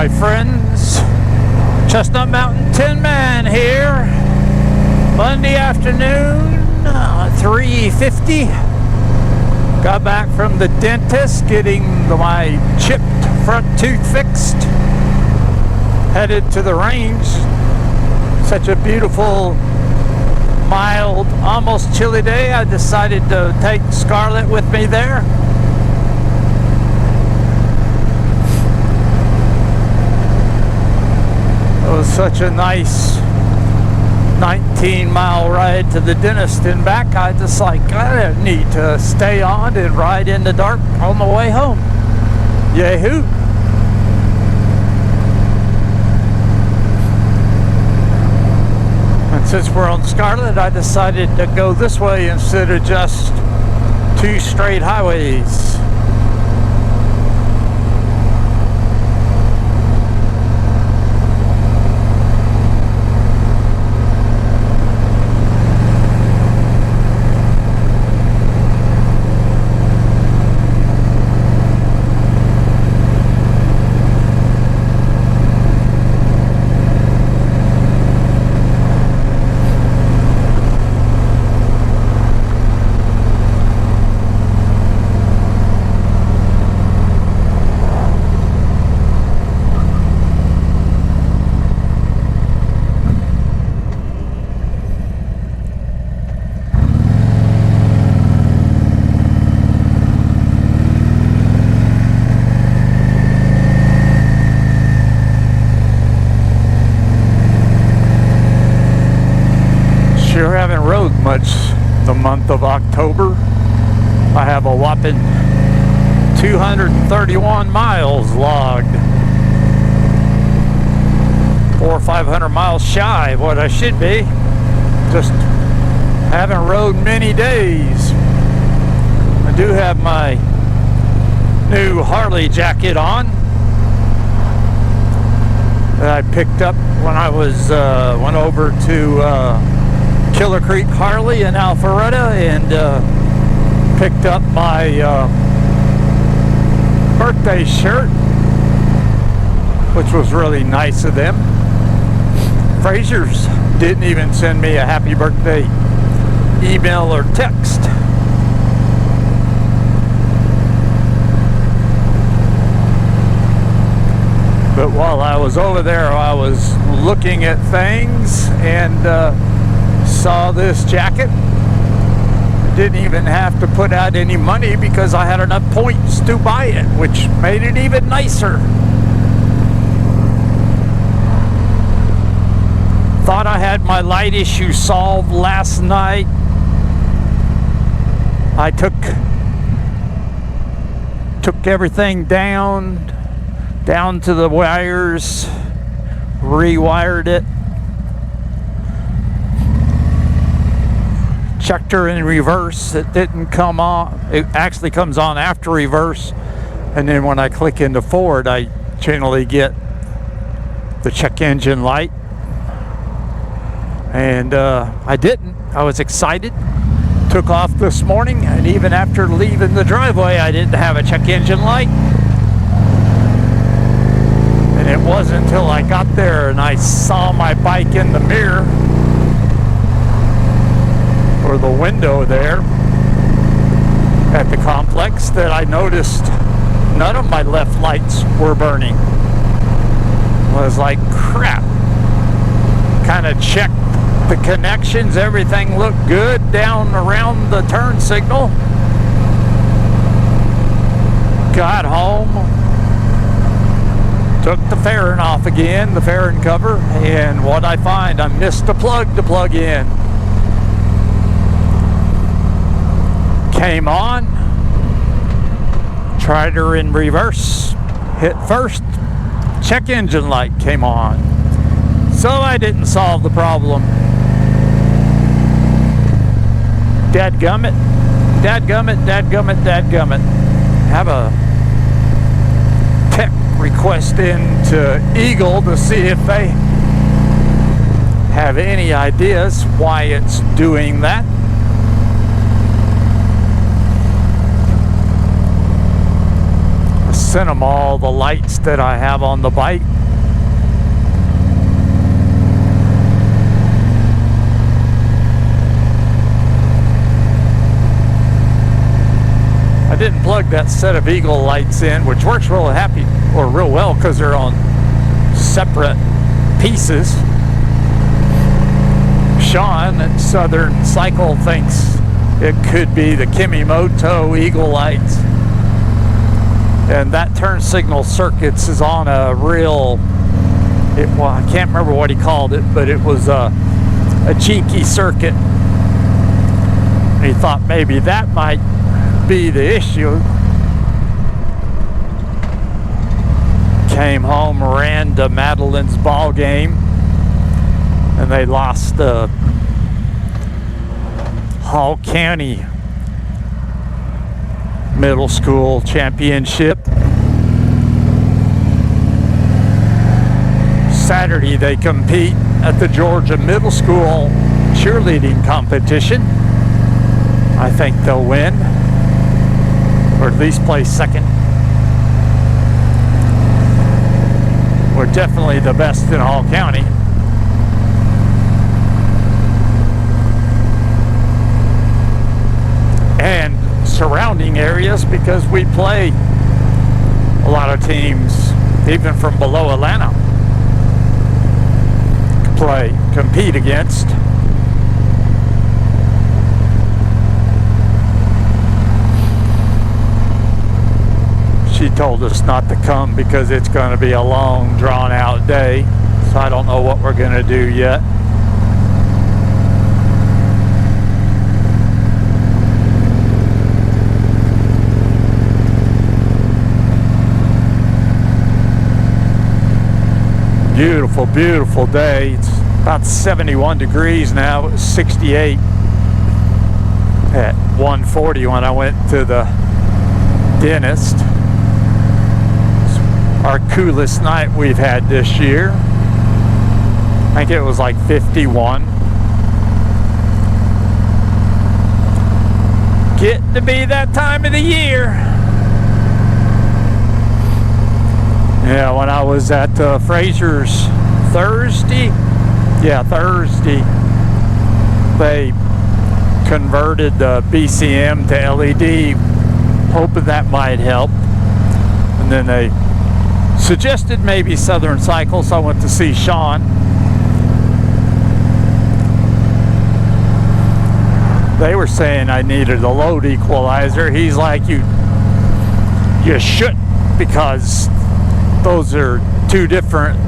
my friends. Chestnut Mountain Tin Man here. Monday afternoon, 3:50. Got back from the dentist getting my chipped front tooth fixed. Headed to the range. Such a beautiful, mild, almost chilly day. I decided to take Scarlett with me there. It was such a nice 19-mile ride to the dentist and back. I just like, I need to stay on and ride in the dark on the way home. Yahoo! And since we're on Scarlett, I decided to go this way instead of just 2 straight highways. Sure haven't rode much the month of October. I have a whopping 231 miles logged. 400 or 500 miles shy of what I should be. Just haven't rode many days. I do have my new Harley jacket on that I picked up when I was went over to Killer Creek Harley in Alpharetta and picked up my birthday shirt, which was really nice of them. Fraser's didn't even send me a happy birthday email or text. But while I was over there, I was looking at things and saw this jacket. I didn't even have to put out any money because I had enough points to buy it, which made it even nicer. Thought I had my light issue solved last night. I took everything down to the wires, rewired it, checked her in reverse. It didn't come on. It actually comes on after reverse, and then when I click into forward, I generally get the check engine light, and I didn't. I was excited. Took off this morning, and even after leaving the driveway, I didn't have a check engine light. And it wasn't until I got there and I saw my bike in the mirror or the window there at the complex that I noticed none of my left lights were burning. I was like, crap. Kind of checked the connections, everything looked good down around the turn signal. Got home, took the fairing off again, the fairing cover, and what I find, I missed a plug to plug in. Came on, tried her in reverse, hit first, check engine light came on. So I didn't solve the problem. Dadgummit, dadgummit, dadgummit, dadgummit. Have a tech request into Eagle to see if they have any ideas why it's doing that. sent them all the lights that I have on the bike. I didn't plug that set of Eagle lights in, which works real well because they're on separate pieces. Sean at Southern Cycle thinks it could be the Kimimoto Eagle lights. And that turn signal circuits is on a real, well, I can't remember what he called it, but it was a cheeky circuit. And he thought maybe that might be the issue. Came home, ran to Madeline's ball game, and they lost the Hall County Middle School Championship. Saturday they compete at the Georgia Middle School cheerleading competition. I think they'll win, or at least place second. We're definitely the best in Hall County. And surrounding areas, because we play a lot of teams even from below Atlanta compete against. She told us not to come because it's going to be a long, drawn-out day, so I don't know what we're going to do yet. Beautiful, beautiful day. It's about 71 degrees now. It was 68 at 1:40 when I went to the dentist. Our coolest night we've had this year. I think it was like 51. Getting to be that time of the year. Yeah, when I was at Fraser's Thursday, they converted the BCM to LED, hoping that might help. And then they suggested maybe Southern Cycle, so I went to see Sean. They were saying I needed a load equalizer. He's like, you shouldn't, because those are two different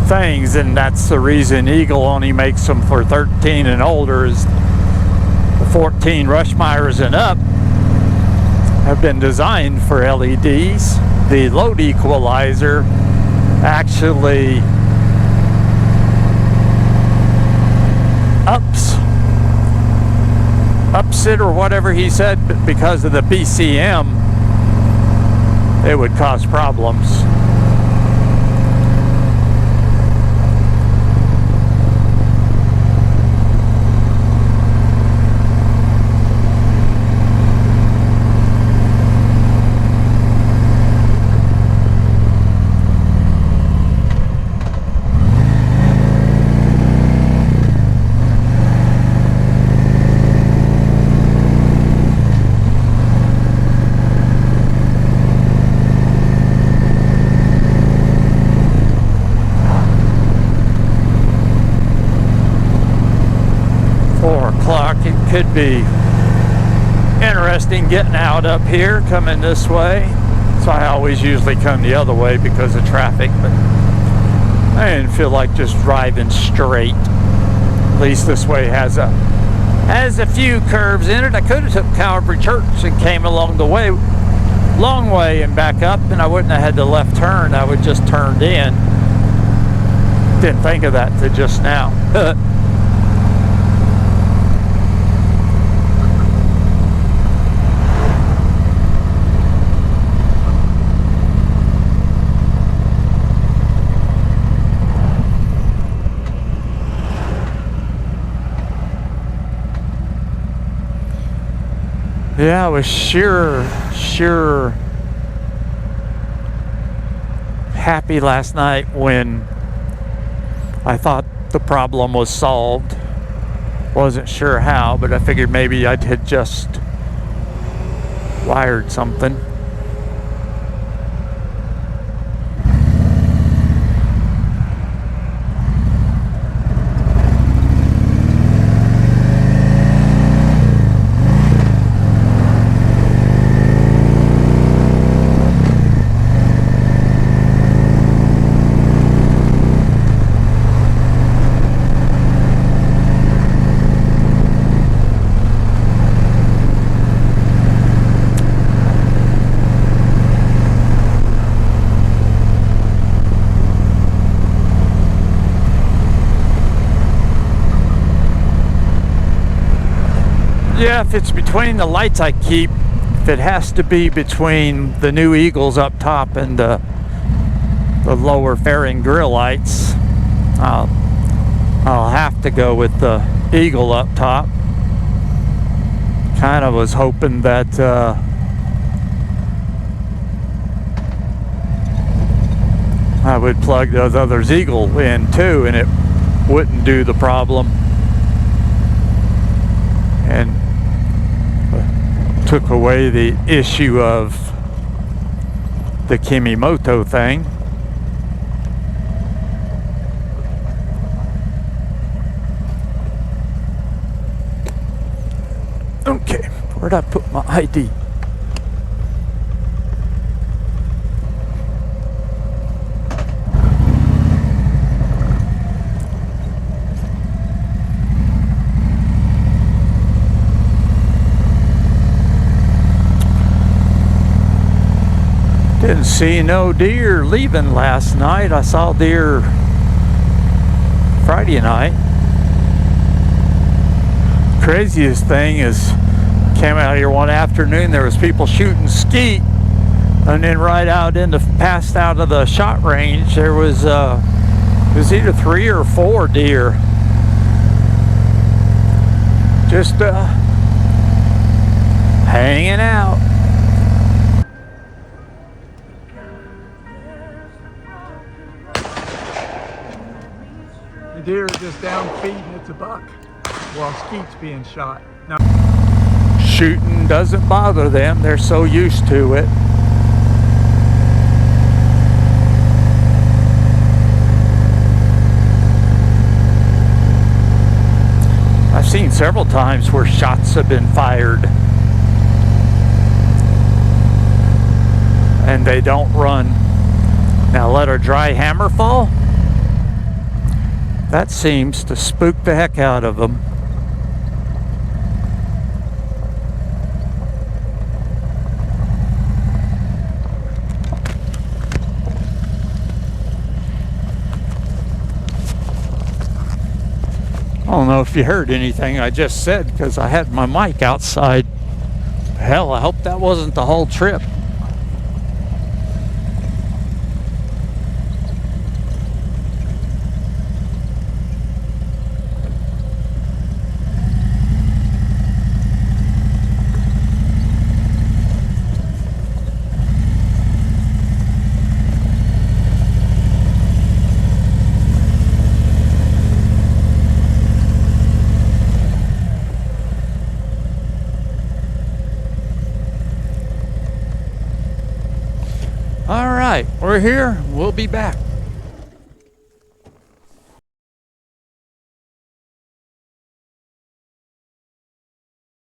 things, and that's the reason Eagle only makes them for 13 and older. Is the 14 Rushmeyers and up have been designed for LEDs. The load equalizer actually ups it, or whatever he said, but because of the BCM it would cause problems. It could be interesting getting out up here, coming this way. So I always usually come the other way because of traffic, but I didn't feel like just driving straight. At least this way has a few curves in it. I could have took Calvary Church and came along the way, long way and back up, and I wouldn't have had the left turn. I would just turned in. Didn't think of that till just now. Yeah, I was sure happy last night when I thought the problem was solved. Wasn't sure how, but I figured maybe I had just wired something. Yeah, if it's between the lights I keep, if it has to be between the new Eagles up top and the lower fairing grill lights, I'll have to go with the Eagle up top. Kind of was hoping that I would plug those others Eagle in too, and it wouldn't do the problem. And took away the issue of the Kimimoto thing. Okay, where'd I put my ID? Didn't see no deer leaving last night. I saw deer Friday night. Craziest thing is, came out here one afternoon, there was people shooting skeet, and then right out past out of the shot range, there was either 3 or 4 deer. Just hanging out. Deer are just down feeding. It's a buck while skeet's being shot. Now, shooting doesn't bother them. They're so used to it. I've seen several times where shots have been fired and they don't run. Now let a dry hammer fall. That seems to spook the heck out of them. I don't know if you heard anything I just said because I had my mic outside. Hell, I hope that wasn't the whole trip. All right, we're here. We'll be back.